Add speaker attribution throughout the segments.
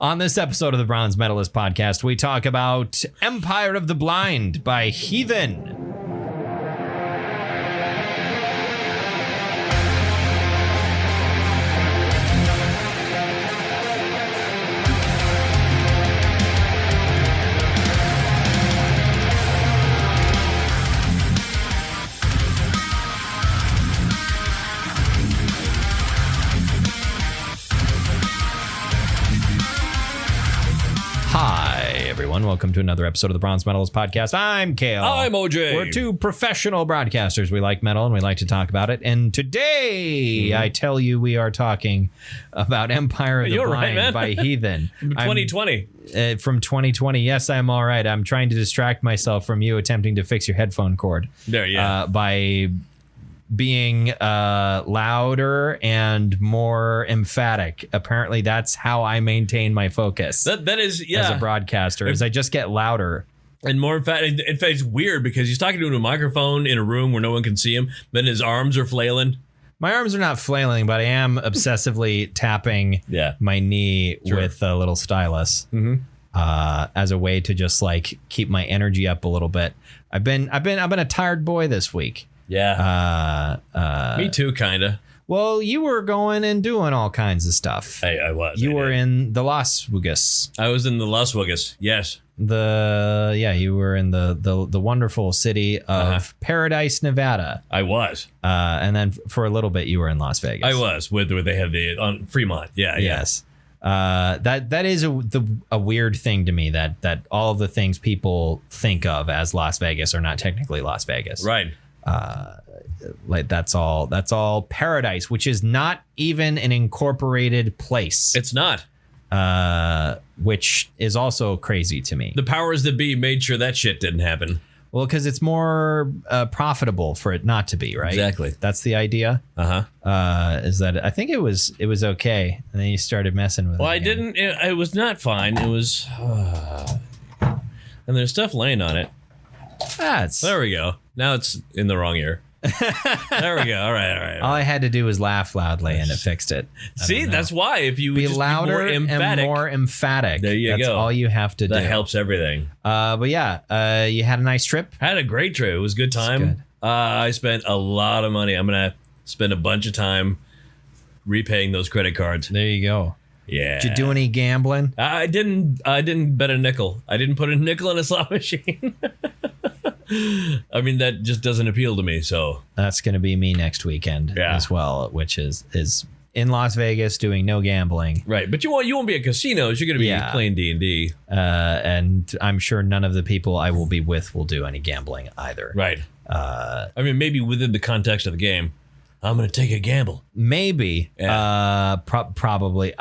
Speaker 1: On this episode of the Bronze Metalist podcast, we talk about Empire of the Blind by Heathen. Welcome to another episode of the Bronze Metalist podcast. I'm Kayle.
Speaker 2: I'm OJ.
Speaker 1: We're two professional broadcasters. We like metal and we like to talk about it. And today, I tell you, we are talking about Empire of the Blind by Heathen.
Speaker 2: From 2020.
Speaker 1: From 2020. Yes, I'm all right. I'm trying to distract myself from you attempting to fix your headphone cord.
Speaker 2: There, yeah.
Speaker 1: By being louder and more emphatic. Apparently that's how I maintain my focus.
Speaker 2: That is, yeah.
Speaker 1: As a broadcaster, as I just get louder.
Speaker 2: And more emphatic. In fact, it's weird because he's talking to a microphone in a room where no one can see him, then his arms are flailing.
Speaker 1: My arms are not flailing, but I am obsessively tapping my knee with a little stylus as a way to just like keep my energy up a little bit. I've been a tired boy this week.
Speaker 2: Yeah. Me too, kind of.
Speaker 1: Well, you were going and doing all kinds of stuff.
Speaker 2: I was.
Speaker 1: You were in the Las Vegas.
Speaker 2: I was in the Las Vegas. Yes.
Speaker 1: You were in the wonderful city of Paradise, Nevada.
Speaker 2: I was.
Speaker 1: And then for a little bit, you were in Las Vegas.
Speaker 2: I was where they have on Fremont. Yeah.
Speaker 1: Yes. That is a weird thing to me that all of the things people think of as Las Vegas are not technically Las Vegas.
Speaker 2: Right.
Speaker 1: Like that's all Paradise, which is not even an incorporated place.
Speaker 2: It's not.
Speaker 1: Which is also crazy to me.
Speaker 2: The powers that be made sure that shit didn't happen.
Speaker 1: Well, because it's more profitable for it not to be, right?
Speaker 2: Exactly.
Speaker 1: That's the idea. Is that I think it was okay, and then you started messing with it.
Speaker 2: Well, I didn't. It was not fine. It was, and there's stuff laying on it. There we go. Now it's in the wrong ear. There we go. All right.
Speaker 1: All I had to do was laugh loudly and it fixed it.
Speaker 2: See, that's why if you
Speaker 1: be
Speaker 2: just
Speaker 1: louder
Speaker 2: be
Speaker 1: more emphatic.
Speaker 2: There you go.
Speaker 1: That's all you have to do.
Speaker 2: That helps everything.
Speaker 1: But yeah, you had a nice trip.
Speaker 2: I had a great trip. It was a good time.
Speaker 1: Good.
Speaker 2: I spent a lot of money. I'm gonna spend a bunch of time repaying those credit cards.
Speaker 1: There you go.
Speaker 2: Yeah.
Speaker 1: Did you do any gambling?
Speaker 2: I didn't bet a nickel. I didn't put a nickel in a slot machine. I mean, that just doesn't appeal to me. So
Speaker 1: that's going to be me next weekend as well, which is in Las Vegas doing no gambling.
Speaker 2: Right. But you won't be at casinos. You're going to be playing D&D.
Speaker 1: And I'm sure none of the people I will be with will do any gambling either.
Speaker 2: Right. I mean, maybe within the context of the game, I'm going to take a gamble.
Speaker 1: Maybe. Yeah. Probably.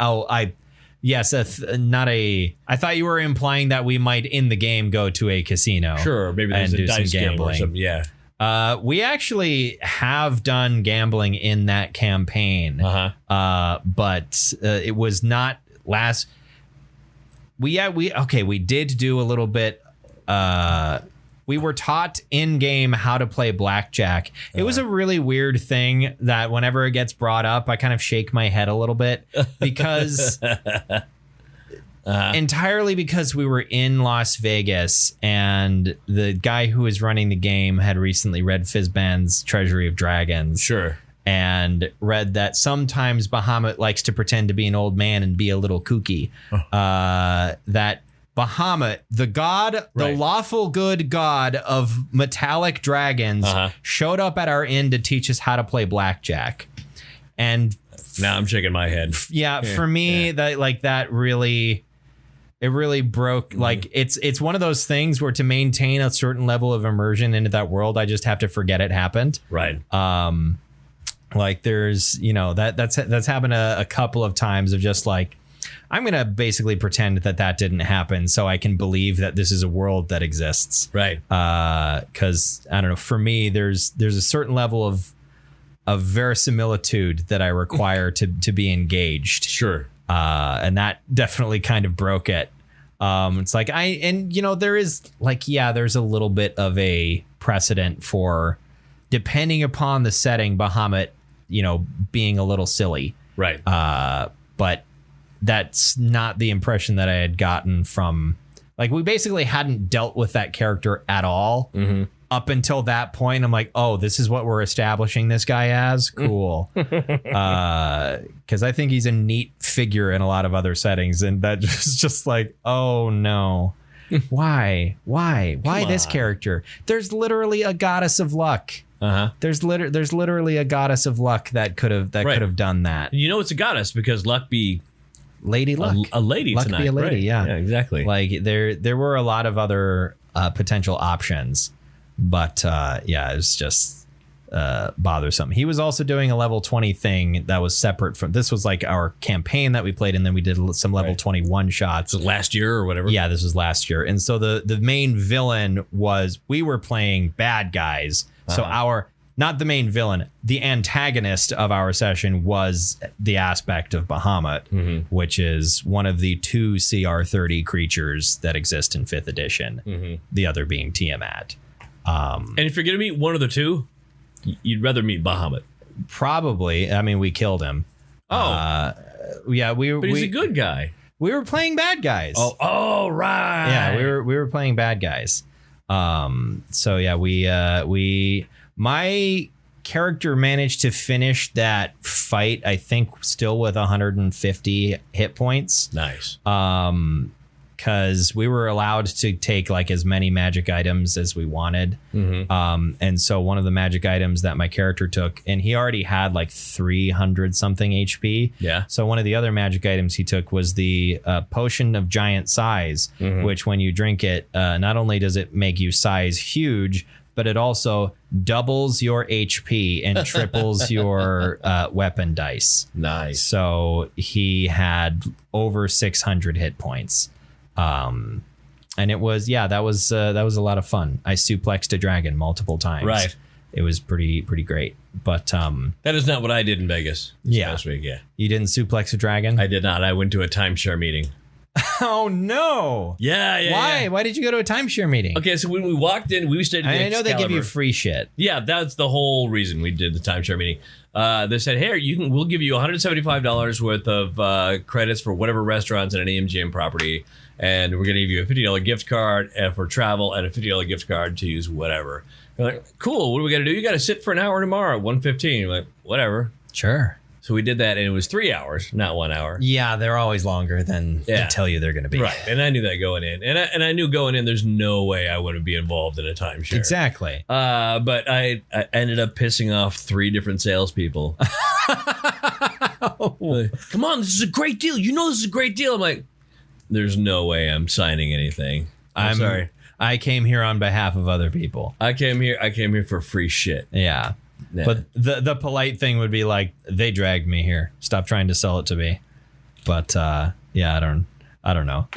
Speaker 1: Yes, I thought you were implying that we might in the game go to a casino.
Speaker 2: Sure, maybe there's a dice game or something. Yeah.
Speaker 1: We actually have done gambling in that campaign. But it was not last. We did do a little bit. We were taught in game how to play blackjack. It was a really weird thing that whenever it gets brought up, I kind of shake my head a little bit because entirely because we were in Las Vegas and the guy who was running the game had recently read Fizban's Treasury of Dragons.
Speaker 2: Sure.
Speaker 1: And read that sometimes Bahamut likes to pretend to be an old man and be a little kooky. That Bahamut, the god, the lawful good god of metallic dragons, showed up at our inn to teach us how to play blackjack. And
Speaker 2: now I'm shaking my head.
Speaker 1: Yeah, for me, that really broke. Like it's one of those things where to maintain a certain level of immersion into that world, I just have to forget it happened.
Speaker 2: Right.
Speaker 1: Like there's, that's happened a couple of times of just like, I'm going to basically pretend that didn't happen so I can believe that this is a world that exists.
Speaker 2: Right.
Speaker 1: Because, I don't know, for me, there's a certain level of verisimilitude that I require to be engaged.
Speaker 2: Sure.
Speaker 1: And that definitely kind of broke it. It's like there is like, there's a little bit of a precedent for, depending upon the setting, Bahamut, being a little silly.
Speaker 2: Right.
Speaker 1: But that's not the impression that I had gotten from, like, we basically hadn't dealt with that character at all up until that point. I'm like, oh, this is what we're establishing this guy as. Cool. Because I think he's a neat figure in a lot of other settings, and that just like, oh no. Why this character? There's literally a goddess of luck. There's literally a goddess of luck that could have done that.
Speaker 2: You know it's a goddess because luck be
Speaker 1: Lady Luck.
Speaker 2: A lady
Speaker 1: luck
Speaker 2: tonight.
Speaker 1: Be a lady,
Speaker 2: right.
Speaker 1: yeah,
Speaker 2: exactly.
Speaker 1: Like there were a lot of other potential options, but it was just bothersome. He was also doing a level 20 thing that was separate from this. Was like our campaign that we played, and then we did some level 21 shots.
Speaker 2: Was it last year or whatever?
Speaker 1: Yeah, this was last year. And so the main villain was, we were playing bad guys. So not the main villain, the antagonist of our session was the aspect of Bahamut, which is one of the 2 CR30 creatures that exist in 5th edition, the other being Tiamat.
Speaker 2: And if you're going to meet one of the 2, you'd rather meet Bahamut.
Speaker 1: Probably. I mean, we killed him.
Speaker 2: Oh.
Speaker 1: Yeah,
Speaker 2: but he's a good guy.
Speaker 1: We were playing bad guys.
Speaker 2: Oh, right.
Speaker 1: Yeah, we were playing bad guys. So yeah, my character managed to finish that fight, I think, still with 150 hit points.
Speaker 2: Nice.
Speaker 1: Because we were allowed to take like as many magic items as we wanted. And so one of the magic items that my character took, and he already had like 300 something HP.
Speaker 2: Yeah.
Speaker 1: So one of the other magic items he took was the potion of giant size, which when you drink it, not only does it make you size huge, but it also doubles your HP and triples your weapon dice.
Speaker 2: Nice.
Speaker 1: So he had over 600 hit points. And it was, that was a lot of fun. I suplexed a dragon multiple times.
Speaker 2: Right.
Speaker 1: It was pretty great. But
Speaker 2: that is not what I did in Vegas this past week. Yeah.
Speaker 1: You didn't suplex a dragon?
Speaker 2: I did not. I went to a timeshare meeting.
Speaker 1: Oh no!
Speaker 2: Yeah.
Speaker 1: Why?
Speaker 2: Yeah.
Speaker 1: Why did you go to a timeshare meeting?
Speaker 2: Okay, so when we walked in, we stayed at the
Speaker 1: I know they give you free shit.
Speaker 2: Yeah, that's the whole reason we did the timeshare meeting. They said, "Hey, we'll give you $175 worth of credits for whatever restaurants in an EMGM property, and we're going to give you a $50 gift card for travel and a $50 gift card to use whatever." We're like, "Cool. What do we got to do? You got to sit for an hour tomorrow at 1:15." Like, whatever.
Speaker 1: Sure.
Speaker 2: So we did that, and it was 3 hours, not 1 hour.
Speaker 1: Yeah, they're always longer than they tell you they're going to be.
Speaker 2: Right, and I knew that going in. And I knew going in there's no way I wouldn't be involved in a timeshare.
Speaker 1: Exactly.
Speaker 2: But I ended up pissing off 3 different salespeople. Like, come on, this is a great deal. You know this is a great deal. I'm like, there's no way I'm signing anything. I'm sorry.
Speaker 1: I came here on behalf of other people.
Speaker 2: I came here for free shit.
Speaker 1: Yeah.
Speaker 2: Yeah.
Speaker 1: But the polite thing would be like, they dragged me here. Stop trying to sell it to me. But I don't know.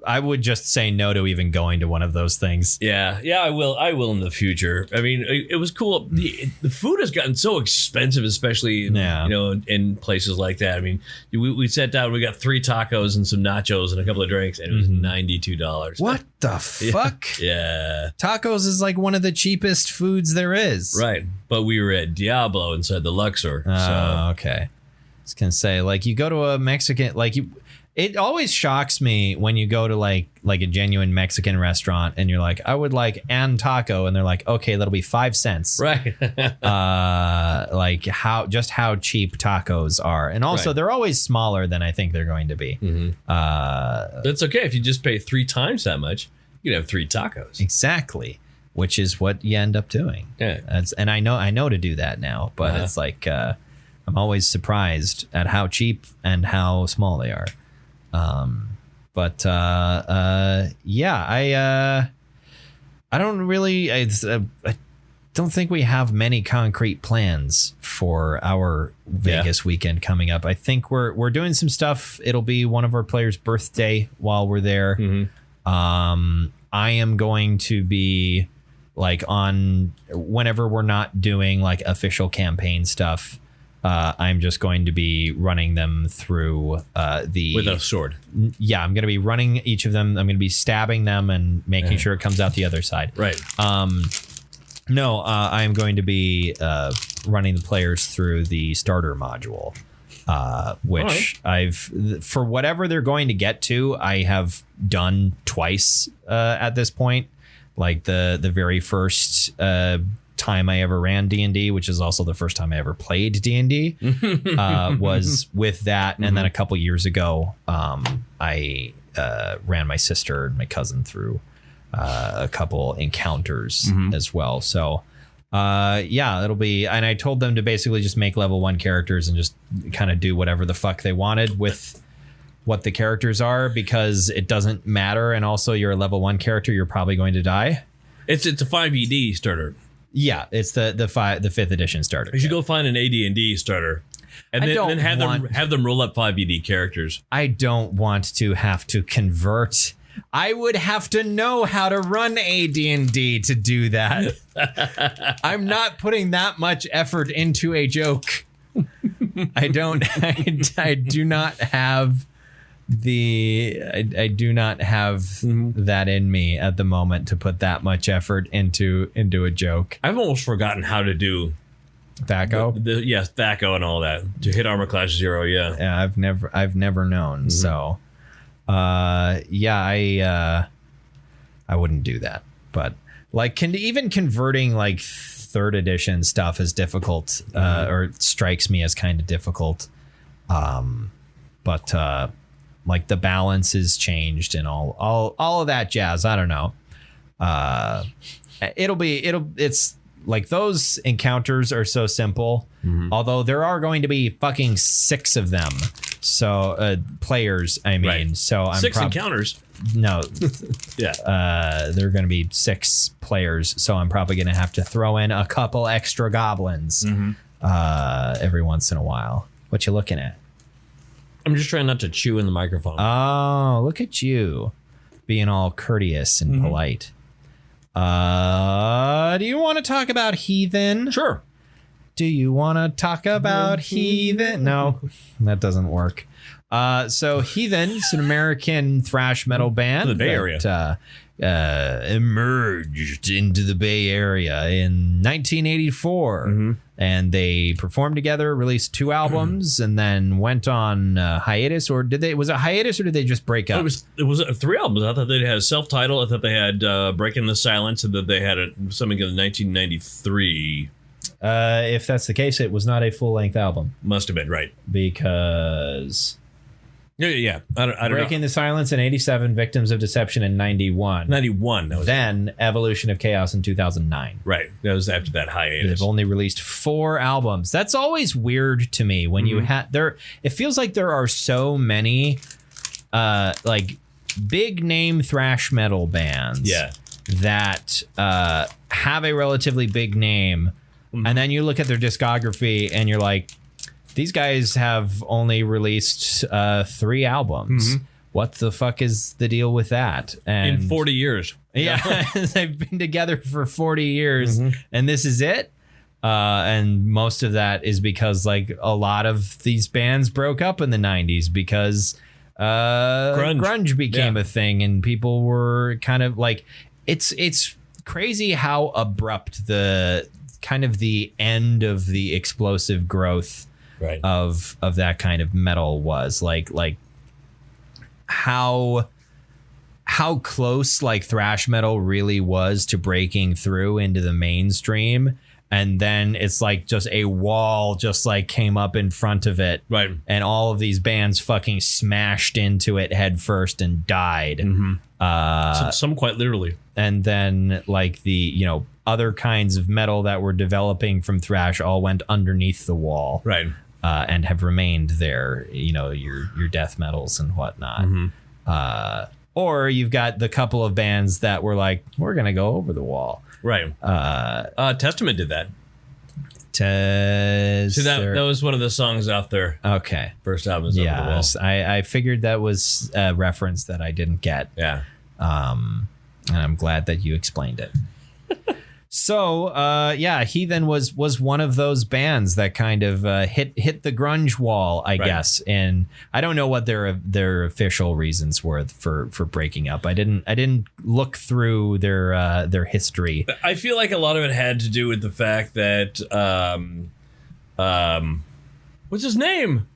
Speaker 1: I would just say no to even going to one of those things.
Speaker 2: Yeah, I will in the future. I mean, it was cool. The food has gotten so expensive, especially in places like that. I mean, we sat down, we got 3 tacos and some nachos and a couple of drinks, and it was $92.
Speaker 1: What the fuck?
Speaker 2: Yeah.
Speaker 1: Tacos is like one of the cheapest foods there is.
Speaker 2: Right. But we were at Diablo inside the Luxor.
Speaker 1: Oh, okay. I was gonna say, like, you go to a Mexican, like it always shocks me when you go to like a genuine Mexican restaurant and you're like, I would like an taco, and they're like, okay, that'll be 5 cents.
Speaker 2: Right.
Speaker 1: Like how cheap tacos are, and also they're always smaller than I think they're going to be.
Speaker 2: That's okay if you just pay 3 times that much. You can have 3 tacos.
Speaker 1: Exactly, which is what you end up doing.
Speaker 2: Yeah.
Speaker 1: And I know to do that now, but it's like I'm always surprised at how cheap and how small they are. I don't really, I don't think we have many concrete plans for our Vegas weekend coming up. I think we're doing some stuff. It'll be one of our players' birthday while we're there. I am going to be like on whenever we're not doing like official campaign stuff. I'm just going to be running them through with
Speaker 2: a sword.
Speaker 1: Yeah, I'm going to be running each of them. I'm going to be stabbing them and making sure it comes out the other side.
Speaker 2: Right.
Speaker 1: No, I'm going to be running the players through the starter module. which for whatever they're going to get to, I have done twice at this point. Like the very first time I ever ran D&D, which is also the first time I ever played D&D, was with that. And then a couple years ago, I ran my sister and my cousin through a couple encounters as well. So it'll be, and I told them to basically just make level 1 characters and just kind of do whatever the fuck they wanted with what the characters are, because it doesn't matter. And also, you're a level 1 character, you're probably going to die.
Speaker 2: It's a 5ED starter.
Speaker 1: Yeah, it's the 5th edition starter.
Speaker 2: You should go find an AD&D starter, and then have them roll up 5ED characters.
Speaker 1: I don't want to have to convert. I would have to know how to run AD&D to do that. I'm not putting that much effort into a joke. I do not have I do not have that in me at the moment to put that much effort into a joke.
Speaker 2: I've almost forgotten how to do
Speaker 1: Thaco.
Speaker 2: Yes, Thaco and all that to hit armor class 0.
Speaker 1: Yeah, I've never known. So, I wouldn't do that. But like, converting like 3rd edition stuff is difficult, or it strikes me as kind of difficult. But like the balance is changed and all of that jazz. I don't know. It's like those encounters are so simple, although there are going to be fucking 6 of them. So players, I mean, right. So I'm
Speaker 2: 6 encounters.
Speaker 1: No,
Speaker 2: yeah.
Speaker 1: There are going to be 6 players, so I'm probably going to have to throw in a couple extra goblins every once in a while. What you looking at?
Speaker 2: I'm just trying not to chew in the microphone.
Speaker 1: Oh, look at you being all courteous and polite. Do you want to talk about Heathen?
Speaker 2: Sure.
Speaker 1: Do you want to talk about Heathen? No, that doesn't work. So Heathen is an American thrash metal band.
Speaker 2: The Bay Area.
Speaker 1: Emerged into the Bay Area in 1984. And they performed together, released 2 albums, and then went on hiatus. Or was it hiatus, or did they just break up?
Speaker 2: It was 3 albums. I thought they had a self-titled. I thought they had Breaking the Silence, and that they had something in 1993.
Speaker 1: If that's the case, it was not a full-length album.
Speaker 2: Must have been, right.
Speaker 1: Because...
Speaker 2: Yeah. I don't know.
Speaker 1: Breaking the Silence in 87, Victims of Deception in 91.
Speaker 2: 91.
Speaker 1: Then Evolution of Chaos in 2009.
Speaker 2: Right. That was after that hiatus.
Speaker 1: They've only released 4 albums. That's always weird to me when you have there. It feels like there are so many like big name thrash metal bands that have a relatively big name. And then you look at their discography and you're like, these guys have only released 3 albums. What the fuck is the deal with that? And
Speaker 2: in 40 years.
Speaker 1: Yeah, they've been together for 40 years and this is it. And most of that is because like a lot of these bands broke up in the 90s because grunge became a thing and people were kind of like, it's crazy how abrupt the kind of the end of the explosive growth of that kind of metal was. Like how close like thrash metal really was to breaking through into the mainstream, and then it's like just a wall just like came up in front of it, and all of these bands fucking smashed into it head first and died.
Speaker 2: Some quite literally.
Speaker 1: And then like the other kinds of metal that were developing from thrash all went underneath the wall, and have remained there, your death metals and whatnot. Or you've got the couple of bands that were like, we're going to go over the wall.
Speaker 2: Testament did that.
Speaker 1: So
Speaker 2: that was one of the songs out there.
Speaker 1: Okay.
Speaker 2: First album is Over the Wall.
Speaker 1: I figured that was a reference that I didn't get.
Speaker 2: Yeah.
Speaker 1: And I'm glad that you explained it. So, Heathen was one of those bands that kind of hit the grunge wall, I guess. And I don't know what their official reasons were for breaking up. I didn't look through their history.
Speaker 2: I feel like a lot of it had to do with the fact that what's his name?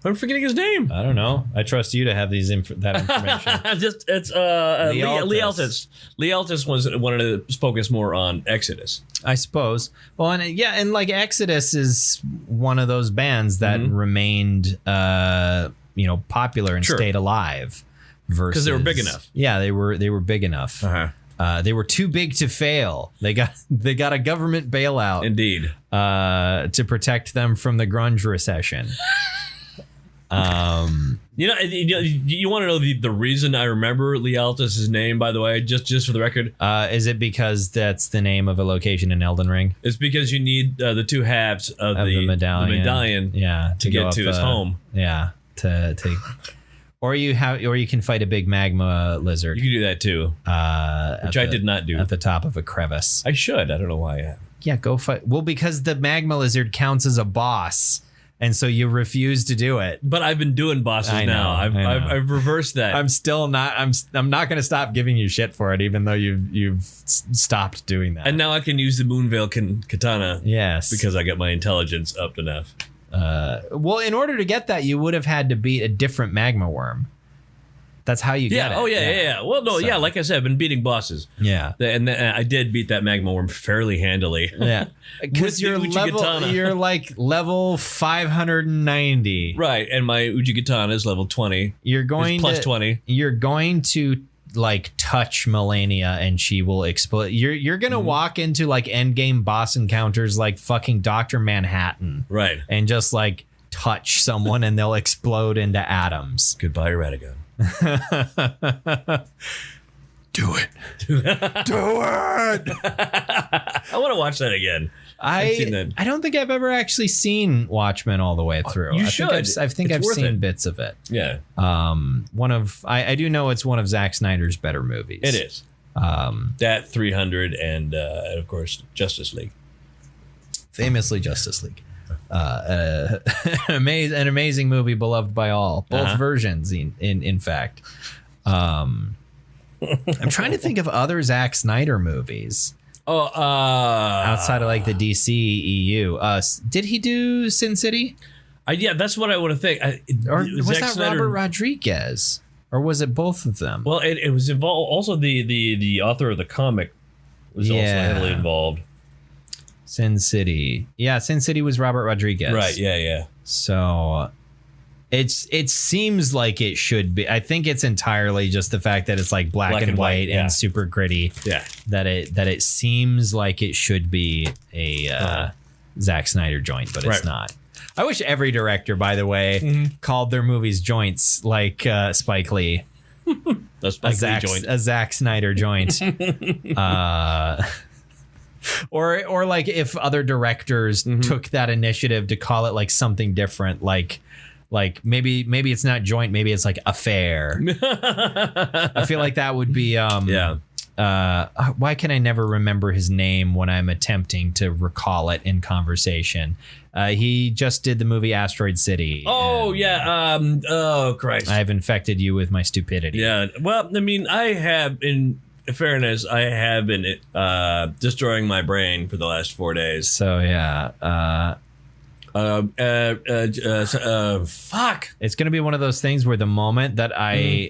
Speaker 2: I'm forgetting his name.
Speaker 1: I don't know. I trust you to have that information.
Speaker 2: It's Lee Altus. Lee Altus wanted to focus more on Exodus,
Speaker 1: I suppose. Well, and like Exodus is one of those bands that remained, popular and stayed alive.
Speaker 2: Because they were big enough.
Speaker 1: Yeah, they were big enough. They were too big to fail. They got a government bailout.
Speaker 2: Indeed.
Speaker 1: To protect them from the grunge recession.
Speaker 2: You want to know the reason I remember Lee Altus' name, by the way, just for the record?
Speaker 1: Is it because that's the name of a location in Elden Ring?
Speaker 2: It's because you need the two halves of the medallion to get to his home.
Speaker 1: Yeah, or you can fight a big magma lizard.
Speaker 2: You can do that too, which I did not do
Speaker 1: at the top of a crevice.
Speaker 2: I should. I don't know why I have.
Speaker 1: Yeah, go fight. Well, because the magma lizard counts as a boss. And so you refuse to do it.
Speaker 2: But I've been doing bosses now. I've reversed that.
Speaker 1: I'm still not. I'm not going to stop giving you shit for it, even though you've stopped doing that.
Speaker 2: And now I can use the Moonveil katana.
Speaker 1: Yes,
Speaker 2: because I got my intelligence up enough.
Speaker 1: Well, in order to get that, you would have had to beat a different magma worm. That's how you get it.
Speaker 2: Oh, yeah. Well, no, like I said, I've been beating bosses.
Speaker 1: Yeah.
Speaker 2: And I did beat that magma worm fairly handily.
Speaker 1: Yeah. Because you're like level 590.
Speaker 2: Right. And my Uji katana is level 20.
Speaker 1: You're going
Speaker 2: plus 20.
Speaker 1: You're going to like touch Melania and she will explode. You're going to walk into like endgame boss encounters like fucking Dr. Manhattan.
Speaker 2: Right.
Speaker 1: And just like touch someone and they'll explode into atoms.
Speaker 2: Goodbye, Radagon.
Speaker 1: Do it.
Speaker 2: I want to watch that again.
Speaker 1: I don't think I've ever actually seen Watchmen all the way through.
Speaker 2: You should.
Speaker 1: I think I've seen bits of it.
Speaker 2: Yeah.
Speaker 1: I do know it's one of Zack Snyder's better movies.
Speaker 2: It is. That 300 and of course Justice League.
Speaker 1: Famously Justice League. An amazing movie beloved by all, both versions in fact. I'm trying to think of other Zack Snyder movies outside of like the DC EU. Did he do Sin City?
Speaker 2: Yeah, that's what I want to think.
Speaker 1: Or was Zack that Snyder, Robert Rodriguez, or was it both of them?
Speaker 2: Well, it was involved. Also, the author of the comic was also heavily involved.
Speaker 1: Sin City. Yeah, Sin City was Robert Rodriguez.
Speaker 2: Right, yeah.
Speaker 1: So it seems like it should be. I think it's entirely just the fact that it's like black and white and super gritty.
Speaker 2: Yeah.
Speaker 1: That it seems like it should be a Zack Snyder joint, but it's not. I wish every director, by the way, called their movies joints like Spike Lee.
Speaker 2: A
Speaker 1: Zack Snyder joint. Or like if other directors took that initiative to call it like something different, like maybe it's not joint, maybe it's like affair. I feel like that would be why can I never remember his name when I'm attempting to recall it in conversation? He just did the movie Asteroid City.
Speaker 2: Oh yeah. Oh Christ.
Speaker 1: I've infected you with my stupidity.
Speaker 2: Yeah. Well, I mean, I have in fairness, I have been destroying my brain for the last 4 days.
Speaker 1: So yeah,
Speaker 2: fuck.
Speaker 1: It's gonna be one of those things where the moment that
Speaker 2: Wes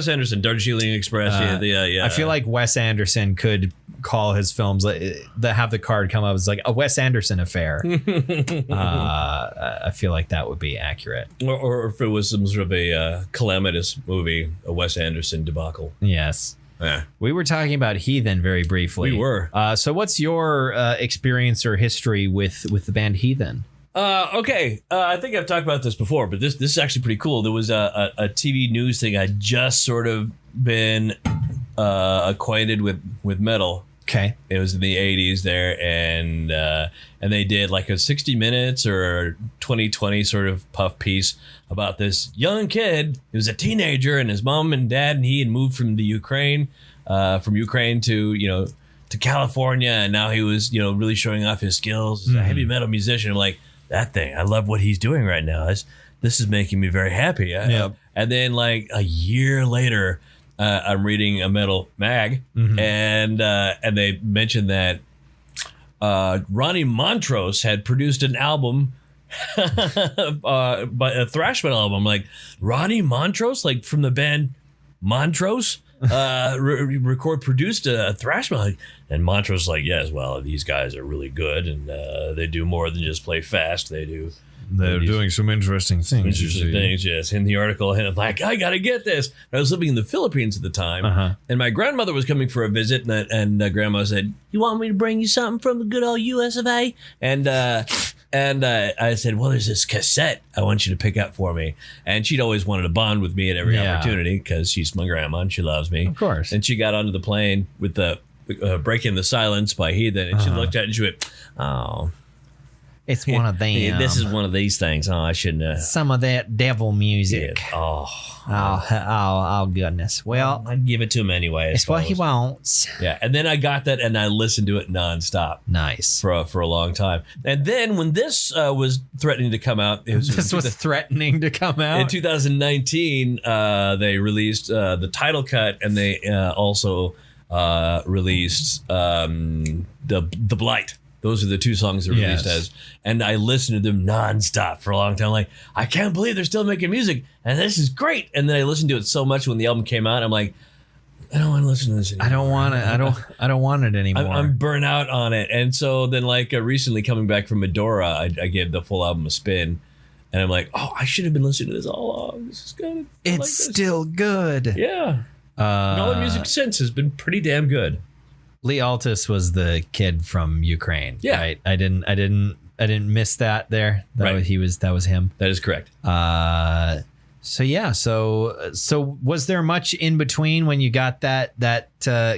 Speaker 2: Anderson, Darjeeling Express, yeah.
Speaker 1: I feel like Wes Anderson could call his films that have the card come up as like a Wes Anderson affair. I feel like that would be accurate.
Speaker 2: Or if it was some sort of a calamitous movie, a Wes Anderson debacle.
Speaker 1: Yes.
Speaker 2: Yeah.
Speaker 1: We were talking about Heathen very briefly.
Speaker 2: We were.
Speaker 1: So what's your experience or history with the band Heathen?
Speaker 2: Okay. I think I've talked about this before, but this is actually pretty cool. There was a TV news thing. I just sort of been acquainted with metal.
Speaker 1: Okay.
Speaker 2: It was in the 80s there, and they did like a 60 minutes or 2020 sort of puff piece about this young kid. He was a teenager, and his mom and dad and he had moved from the Ukraine to California, and now he was really showing off his skills as a heavy metal musician. I'm like, that thing, I love what he's doing right now. This is making me very happy.
Speaker 1: Yep.
Speaker 2: And then like a year later, I'm reading a metal mag, and they mentioned that Ronnie Montrose had produced an album but a thrash metal album. I'm like, Ronnie Montrose, like from the band Montrose, produced a thrash metal. And Montrose like, yes, well, these guys are really good, and they do more than just play fast.
Speaker 1: They're doing some interesting things.
Speaker 2: Yes. In the article, and I'm like, I gotta get this. I was living in the Philippines at the time, and my grandmother was coming for a visit, and Grandma said, "You want me to bring you something from the good old US of A?" And I said, "Well, there's this cassette I want you to pick up for me." And she'd always wanted to bond with me at every opportunity because she's my grandma and she loves me,
Speaker 1: of course.
Speaker 2: And she got onto the plane with the "Breaking the Silence" by Heathen, and she looked at it and she went, "Oh."
Speaker 1: It's one of them.
Speaker 2: This is one of these things. Oh, I shouldn't have.
Speaker 1: Some of that devil music.
Speaker 2: Yeah.
Speaker 1: Oh, goodness. Well,
Speaker 2: I'd give it to him anyway.
Speaker 1: It's what he wants.
Speaker 2: Yeah, and then I got that, and I listened to it nonstop.
Speaker 1: Nice.
Speaker 2: For a long time. And then when this was threatening to come out,
Speaker 1: this was threatening to come out
Speaker 2: in 2019. They released the title cut, and they also released the Blight. Those are the two songs they're released as. And I listened to them nonstop for a long time. Like, I can't believe they're still making music. And this is great. And then I listened to it so much when the album came out. I'm like, I don't want to listen to this anymore.
Speaker 1: I don't want it. I don't want it anymore.
Speaker 2: I'm burnt out on it. And so then recently coming back from Medora, I gave the full album a spin. And I'm like, oh, I should have been listening to this all along. This is good.
Speaker 1: It's still good.
Speaker 2: Yeah. And all the music since has been pretty damn good.
Speaker 1: Lee Altus was the kid from Ukraine.
Speaker 2: Yeah.
Speaker 1: Right. I didn't miss that there. That was him.
Speaker 2: That is correct.
Speaker 1: So was there much in between when you got that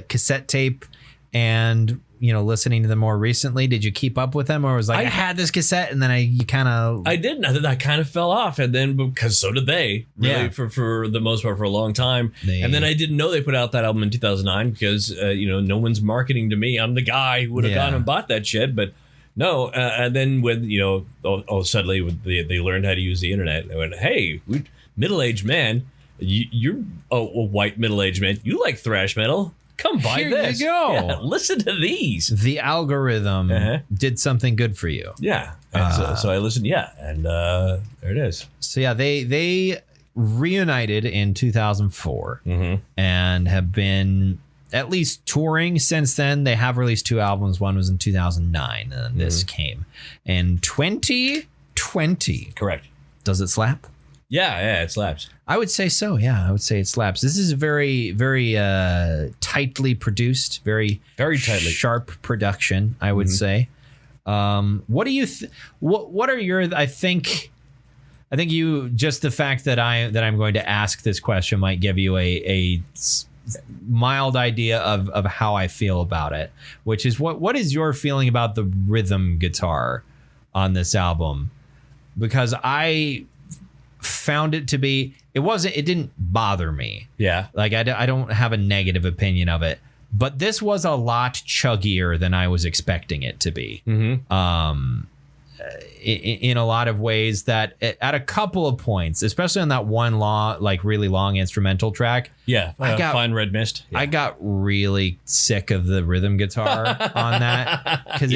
Speaker 1: cassette tape and listening to them more recently? Did you keep up with them, or was I had this cassette and then I didn't.
Speaker 2: I kind of fell off, and then because so did they. Really, for the most part for a long time. And then I didn't know they put out that album in 2009 because no one's marketing to me. I'm the guy who would have gone and bought that shit, but no. And then when suddenly they learned how to use the internet, they went, hey, middle-aged man, you're a white middle-aged man. You like thrash metal. Come buy this.
Speaker 1: Here you go.
Speaker 2: Yeah, listen to these.
Speaker 1: The algorithm did something good for you.
Speaker 2: Yeah. And so I listened. Yeah. And there it is.
Speaker 1: So yeah, they reunited in 2004 and have been at least touring since then. They have released 2 albums. One was in 2009 and this came in 2020.
Speaker 2: Correct.
Speaker 1: Does it slap?
Speaker 2: Yeah, it slaps.
Speaker 1: I would say so. Yeah, I would say it slaps. This is very, very tightly produced, very
Speaker 2: tightly
Speaker 1: sharp production, I would say. What do you? What are your? I think you just the fact that I'm going to ask this question might give you a mild idea of how I feel about it. Which is what is your feeling about the rhythm guitar on this album? Because I found it to be, it didn't bother me.
Speaker 2: Yeah.
Speaker 1: Like I don't have a negative opinion of it, but this was a lot chuggier than I was expecting it to be. In a lot of ways, that at a couple of points, especially on that one really long instrumental track.
Speaker 2: Yeah. Fine Red Mist. Yeah.
Speaker 1: I got really sick of the rhythm guitar on that because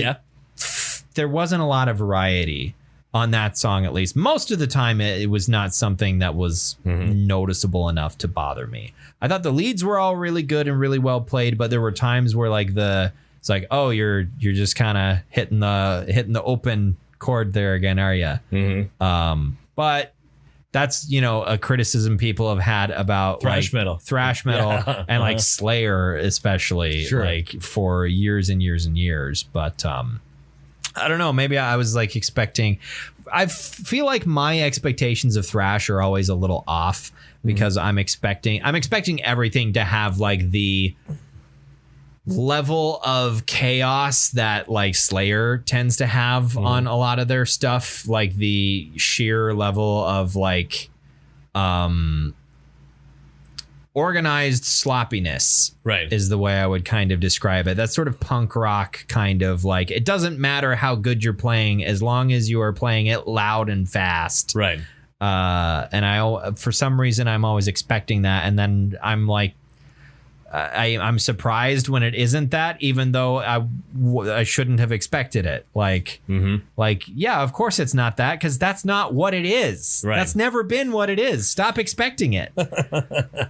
Speaker 1: there wasn't a lot of variety on that song. At least most of the time it was not something that was noticeable enough to bother me. I thought the leads were all really good and really well played, but there were times where it's like, oh, you're just kind of hitting the open chord there again, are you? But that's a criticism people have had about thrash metal and Slayer especially, for years and years and years. But I don't know. Maybe I was expecting. I feel like my expectations of thrash are always a little off because I'm expecting everything to have the level of chaos that Slayer tends to have on a lot of their stuff, the sheer level of organized sloppiness, right, is the way I would kind of describe it. That's sort of punk rock kind of it doesn't matter how good you're playing as long as you are playing it loud and fast, right? And for some reason I'm always expecting that, and then I'm I'm surprised when it isn't that, even though I shouldn't have expected it. Like, yeah, of course it's not that, because that's not what it is.
Speaker 2: Right.
Speaker 1: That's never been what it is. Stop expecting it. But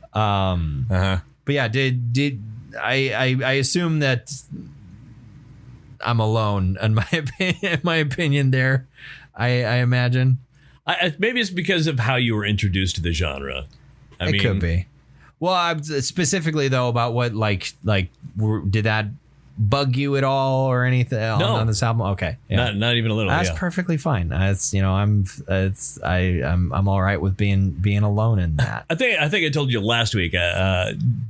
Speaker 1: yeah, did I assume that I'm alone in my opinion there. I imagine.
Speaker 2: Maybe it's because of how you were introduced to the genre. I mean,
Speaker 1: could be. Well, specifically though, about what did that bug you at all or anything on this album? Okay, yeah.
Speaker 2: not even a little.
Speaker 1: That's perfectly fine. It's I'm all right with being alone in that.
Speaker 2: I think I told you last week.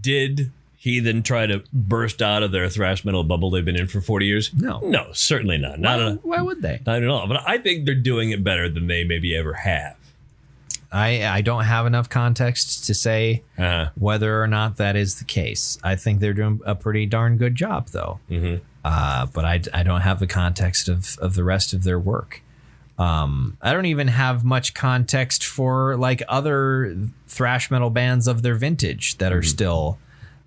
Speaker 2: Did Heathen try to burst out of their thrash metal bubble they've been in for 40 years? No, certainly not.
Speaker 1: Why would they?
Speaker 2: Not at all. But I think they're doing it better than they maybe ever have.
Speaker 1: I don't have enough context to say whether or not that is the case. I think they're doing a pretty darn good job, though. But I don't have the context of the rest of their work. I don't even have much context for like other thrash metal bands of their vintage that are still,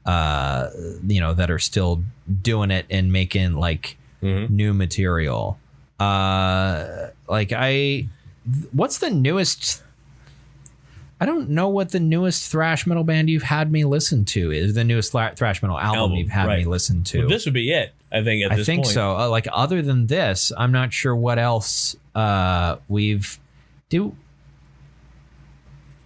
Speaker 1: that are still doing it and making like new material. What's the newest? I don't know what the newest thrash metal band you've had me listen to is. The newest thrash metal album you've had me listen to.
Speaker 2: Well, this would be it, I think. At this point.
Speaker 1: So. Other than this, I'm not sure what else we've do.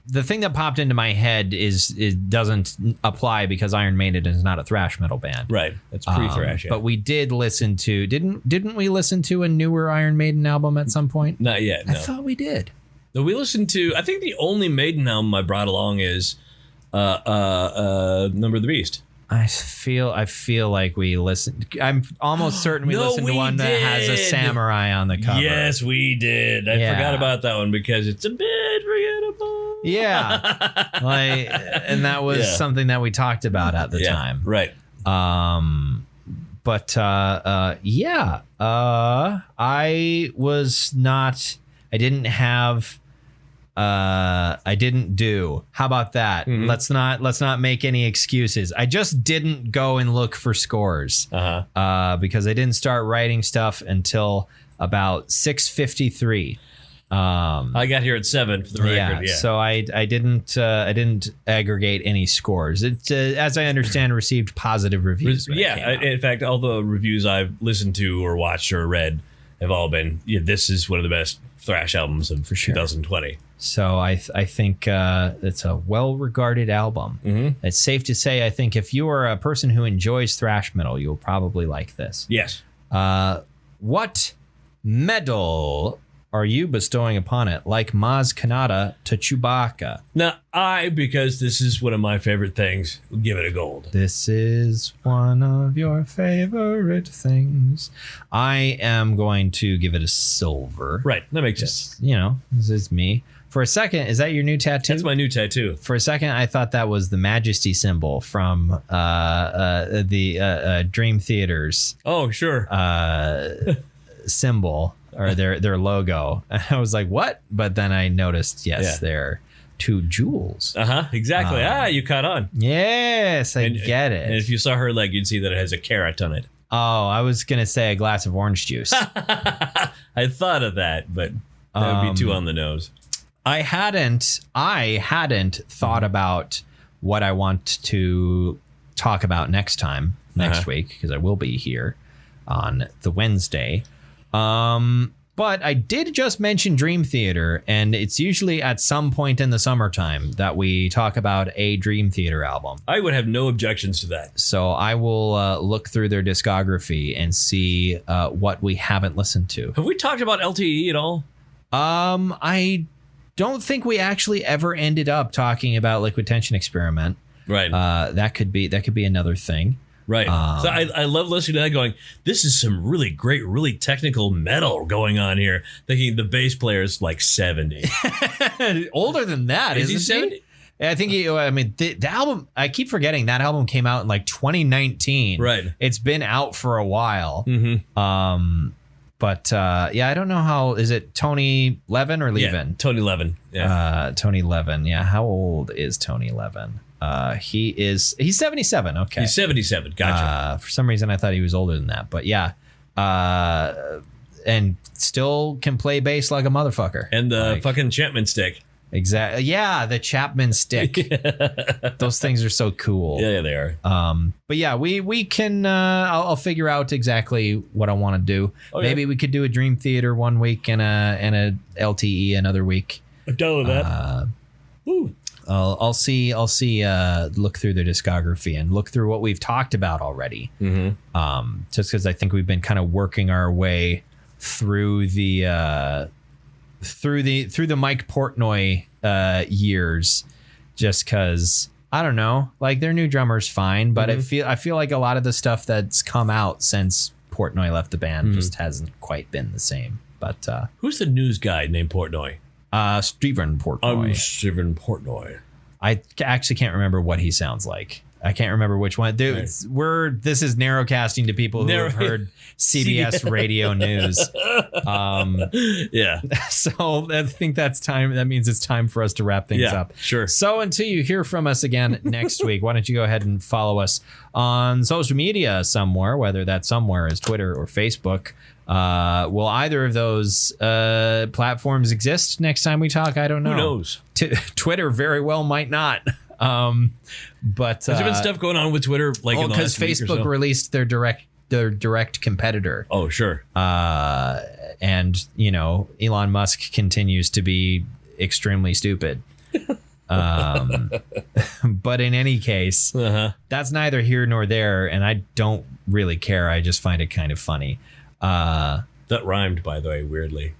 Speaker 1: The thing that popped into my head is it doesn't apply because Iron Maiden is not a thrash metal band.
Speaker 2: Right. That's pre-thrash.
Speaker 1: But we did listen to didn't we listen to a newer Iron Maiden album at some point?
Speaker 2: Not yet. No.
Speaker 1: I thought we did.
Speaker 2: No, we listened to. I think the only Maiden album I brought along is Number of the Beast.
Speaker 1: I feel like we listened. I'm almost certain we listened to one that has a samurai on the cover.
Speaker 2: Yes, we did. I forgot about that one because it's a bit forgettable.
Speaker 1: Yeah, and that was something that we talked about at the time.
Speaker 2: Right.
Speaker 1: I was not. I didn't have. I didn't do. How about that? Let's not make any excuses. I just didn't go and look for scores because I didn't start writing stuff until about 6:53.
Speaker 2: I got here at 7 for the record. Yeah.
Speaker 1: So I didn't aggregate any scores. It as I understand received positive reviews.
Speaker 2: In fact, all the reviews I've listened to or watched or read have all been this is one of the best thrash albums of 2020.
Speaker 1: So I think it's a well-regarded album. It's safe to say, I think, if you are a person who enjoys thrash metal, you'll probably like this.
Speaker 2: Yes.
Speaker 1: What medal are you bestowing upon it, like Maz Kanata to Chewbacca?
Speaker 2: Now, because this is one of my favorite things, will give it a gold.
Speaker 1: This is one of your favorite things. I am going to give it a silver.
Speaker 2: Right, that makes sense.
Speaker 1: This is me. For a second, is that your new tattoo?
Speaker 2: That's my new tattoo.
Speaker 1: For a second, I thought that was the Majesty symbol from the Dream Theater's.
Speaker 2: Oh, sure.
Speaker 1: Symbol or their logo. I was like, what? But then I noticed, they're two jewels.
Speaker 2: Exactly. You caught on.
Speaker 1: Yes, I get it.
Speaker 2: And if you saw her leg, you'd see that it has a carrot on it.
Speaker 1: Oh, I was going to say a glass of orange juice.
Speaker 2: I thought of that, but that would be too on the nose.
Speaker 1: I hadn't thought about what I want to talk about next week, because I will be here on the Wednesday. But I did just mention Dream Theater, and it's usually at some point in the summertime that we talk about a Dream Theater album.
Speaker 2: I would have no objections to that.
Speaker 1: So I will look through their discography and see what we haven't listened to.
Speaker 2: Have we talked about LTE at all?
Speaker 1: I don't think we actually ever ended up talking about Liquid Tension Experiment.
Speaker 2: Right.
Speaker 1: That could be another thing.
Speaker 2: Right. So I love listening to that going, this is some really great, really technical metal going on here. Thinking the bass player is like 70.
Speaker 1: Older than that,
Speaker 2: is he 70?
Speaker 1: I think the album, I keep forgetting that album came out in like 2019.
Speaker 2: Right.
Speaker 1: It's been out for a while. But I don't know how, is it Tony Levin or Levin?
Speaker 2: Yeah, Tony Levin. Yeah.
Speaker 1: Tony Levin. Yeah. How old is Tony Levin? He's 77. Okay.
Speaker 2: He's 77. Gotcha.
Speaker 1: For some reason, I thought he was older than that. But yeah. And still can play bass like a motherfucker.
Speaker 2: And the fucking Chapman stick.
Speaker 1: Exactly. Yeah, the Chapman stick. Those things are so cool.
Speaker 2: Yeah, they are.
Speaker 1: But yeah, we can. I'll figure out exactly what I want to do. Okay. Maybe we could do a Dream Theater one week and a LTE another week.
Speaker 2: I'm done with that.
Speaker 1: I'll see. Look through their discography and look through what we've talked about already. Mm-hmm. Just because I think we've been kind of working our way through the Mike Portnoy years, just because I don't know, like their new drummer's fine, but I feel like a lot of the stuff that's come out since Portnoy left the band just hasn't quite been the same. But
Speaker 2: who's the news guy named Portnoy?
Speaker 1: Stephen Portnoy.
Speaker 2: Stephen Portnoy.
Speaker 1: I actually can't remember what he sounds like. I can't remember which one. Dude, this is narrowcasting to people who have heard CBS radio news.
Speaker 2: Yeah.
Speaker 1: So I think that's time. That means it's time for us to wrap things up.
Speaker 2: Sure.
Speaker 1: So until you hear from us again next week, why don't you go ahead and follow us on social media somewhere, whether that somewhere is Twitter or Facebook. Will either of those platforms exist next time we talk? I don't know.
Speaker 2: Who knows?
Speaker 1: Twitter very well might not. But
Speaker 2: has there been stuff going on with Twitter like in the last week or
Speaker 1: Facebook released their direct competitor.
Speaker 2: Oh, sure.
Speaker 1: And Elon Musk continues to be extremely stupid. But in any case, that's neither here nor there, and I don't really care. I just find it kind of funny.
Speaker 2: That rhymed, by the way, weirdly.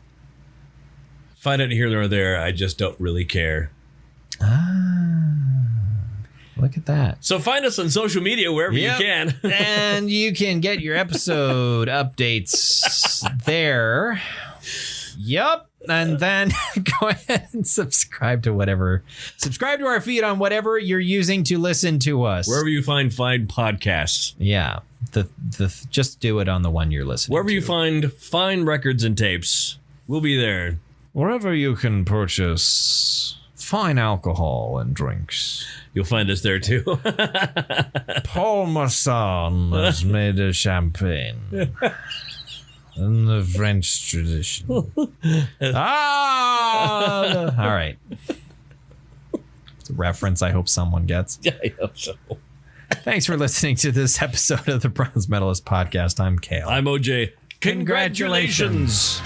Speaker 2: Find it here nor there. I just don't really care.
Speaker 1: Look at that.
Speaker 2: So find us on social media wherever you can.
Speaker 1: And you can get your episode updates there. Yep. And then go ahead and subscribe to our feed on whatever you're using to listen to us.
Speaker 2: Wherever you find podcasts.
Speaker 1: Yeah. Just do it on the one you're listening
Speaker 2: Wherever
Speaker 1: to.
Speaker 2: you find fine records and tapes, we'll be there.
Speaker 1: Wherever you can purchase fine alcohol and drinks.
Speaker 2: You'll find us there too.
Speaker 1: Paul Masson has made a champagne in the French tradition. All right. It's a reference I hope someone gets.
Speaker 2: Yeah, I hope so.
Speaker 1: Thanks for listening to this episode of the Bronze Metalist Podcast. I'm Kayle.
Speaker 2: I'm OJ. Congratulations.